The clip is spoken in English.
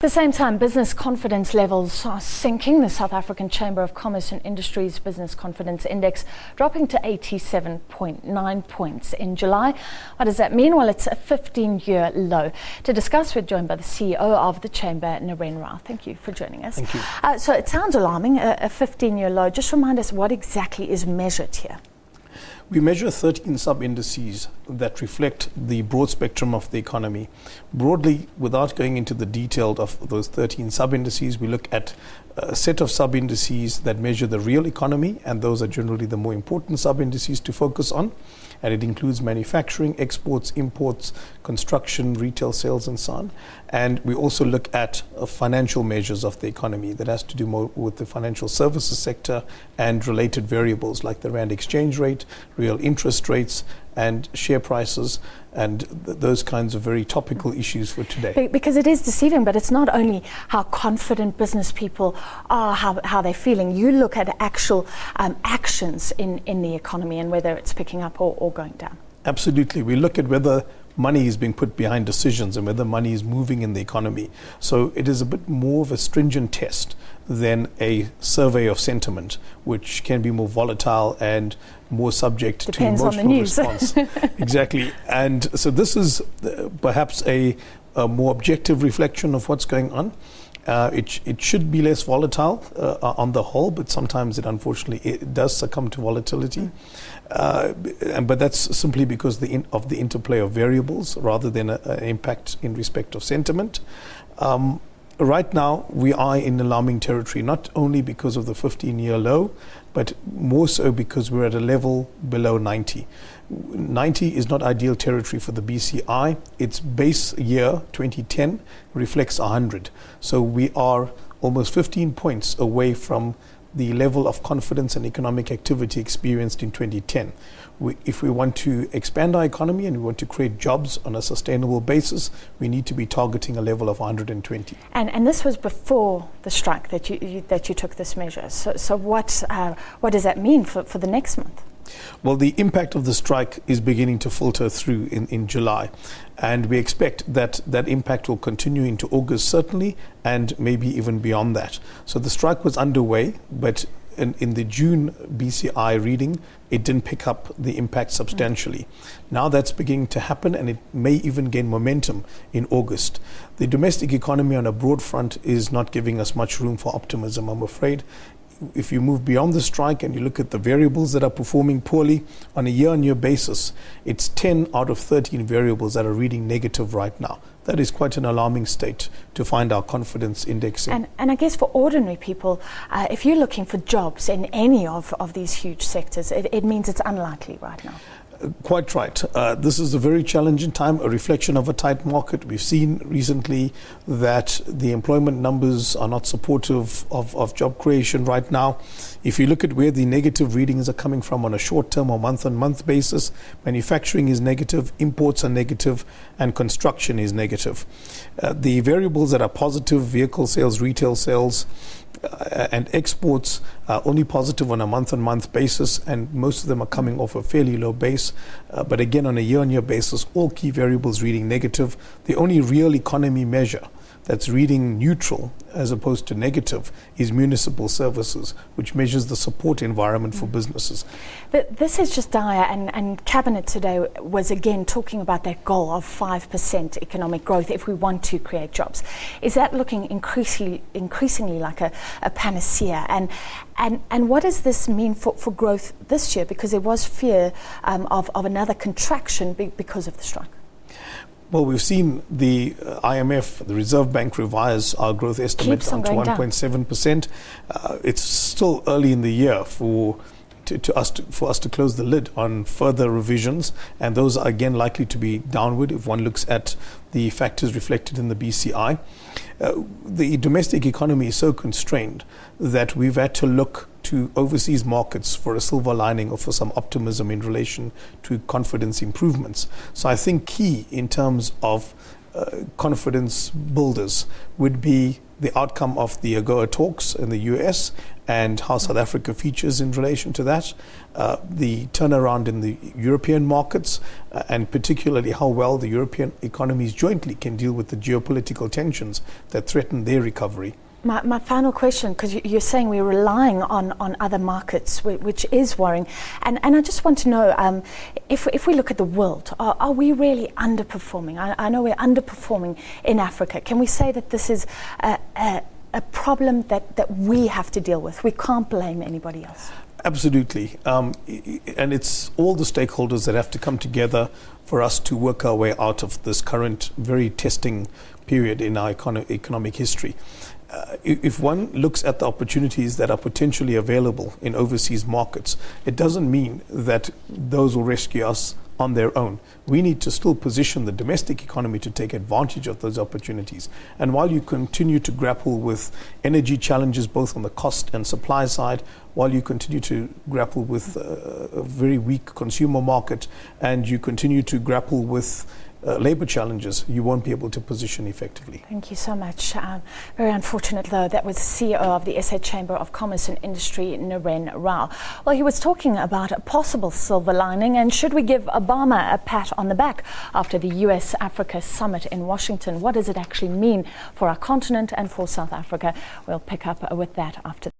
At the same time, business confidence levels are sinking. The South African Chamber of Commerce and Industry's Business Confidence Index dropping to 87.9 points in July. What does that mean? Well, it's a 15-year low. To discuss, we're joined by the CEO of the Chamber, Neren Rau. Thank you for joining us. Thank you. So it sounds alarming, a 15-year low. Just remind us what exactly is measured here. We measure 13 sub-indices that reflect the broad spectrum of the economy. Broadly, without going into the detail of those 13 sub-indices, we look at a set of sub-indices that measure the real economy, and those are generally the more important sub-indices to focus on. And it includes manufacturing, exports, imports, construction, retail sales, and so on. And we also look at financial measures of the economy that has to do more with the financial services sector and related variables like the rand exchange rate, real interest rates, and share prices, and those kinds of very topical issues for today. Because it is deceiving, but it's not only how confident business people are, how they're feeling. You look at actual actions in the economy and whether it's picking up or going down. Absolutely. We look at whether money is being put behind decisions and whether money is moving in the economy. So it is a bit more of a stringent test than a survey of sentiment, which can be more volatile and more subject Depends to emotional response. Exactly. And so this is perhaps a more objective reflection of what's going on. It should be less volatile on the whole, but sometimes it does succumb to volatility. But that's simply because of the interplay of variables rather than an impact in respect of sentiment. Right now, we are in alarming territory, not only because of the 15-year low, but more so because we're at a level below 90. 90 is not ideal territory for the BCI. Its base year, 2010, reflects 100. So we are almost 15 points away from the level of confidence and economic activity experienced in 2010. If we want to expand our economy and we want to create jobs on a sustainable basis, we need to be targeting a level of 120. And this was before the strike that you took this measure. So what does that mean for the next month? Well, the impact of the strike is beginning to filter through in July, and we expect that impact will continue into August certainly, and maybe even beyond that. So the strike was underway, but in the June BCI reading, it didn't pick up the impact substantially. Now that's beginning to happen, and it may even gain momentum in August. The domestic economy on a broad front is not giving us much room for optimism, I'm afraid. If you move beyond the strike and you look at the variables that are performing poorly on a year-on-year basis, it's 10 out of 13 variables that are reading negative right now. That is quite an alarming state to find our confidence indexing. And I guess for ordinary people, if you're looking for jobs in any of these huge sectors, it means it's unlikely right now. Quite right. This is a very challenging time, a reflection of a tight market. We've seen recently that the employment numbers are not supportive of job creation right now. If you look at where the negative readings are coming from on a short-term or month-on-month basis, manufacturing is negative, imports are negative, and construction is negative. The variables that are positive, vehicle sales, retail sales, and exports are only positive on a month-on-month basis, and most of them are coming off a fairly low base. But again, on a year-on-year basis, all key variables reading negative. The only real economy measure that's reading neutral as opposed to negative is municipal services, which measures the support environment for businesses. But this is just dire, and Cabinet today was again talking about that goal of 5% economic growth if we want to create jobs. Is that looking increasingly like a panacea? And what does this mean for growth this year? Because there was fear of another contraction because of the strike. Well, we've seen the IMF, the Reserve Bank, revise our growth estimate down to 1.7%. It's still early in the year for us to close the lid on further revisions, and those are again likely to be downward if one looks at the factors reflected in the BCI. The domestic economy is so constrained that we've had to look to overseas markets for a silver lining or for some optimism in relation to confidence improvements. So I think key in terms of confidence builders would be the outcome of the AGOA talks in the US and how South Africa features in relation to that, the turnaround in the European markets, and particularly how well the European economies jointly can deal with the geopolitical tensions that threaten their recovery. My final question, because you're saying we're relying on other markets, which is worrying. And I just want to know, if we look at the world, are we really underperforming? I know we're underperforming in Africa. Can we say that this is a problem that we have to deal with? We can't blame anybody else. Absolutely. And it's all the stakeholders that have to come together for us to work our way out of this current very testing period in our economic history. If one looks at the opportunities that are potentially available in overseas markets, it doesn't mean that those will rescue us on their own. We need to still position the domestic economy to take advantage of those opportunities. And while you continue to grapple with energy challenges both on the cost and supply side, while you continue to grapple with a very weak consumer market, and you continue to grapple with labour challenges, you won't be able to position effectively. Thank you so much. Very unfortunate, though. That was CEO of the SA Chamber of Commerce and Industry, Neren Rau. Well, he was talking about a possible silver lining, and should we give Obama a pat on the back after the US-Africa summit in Washington? What does it actually mean for our continent and for South Africa? We'll pick up with that after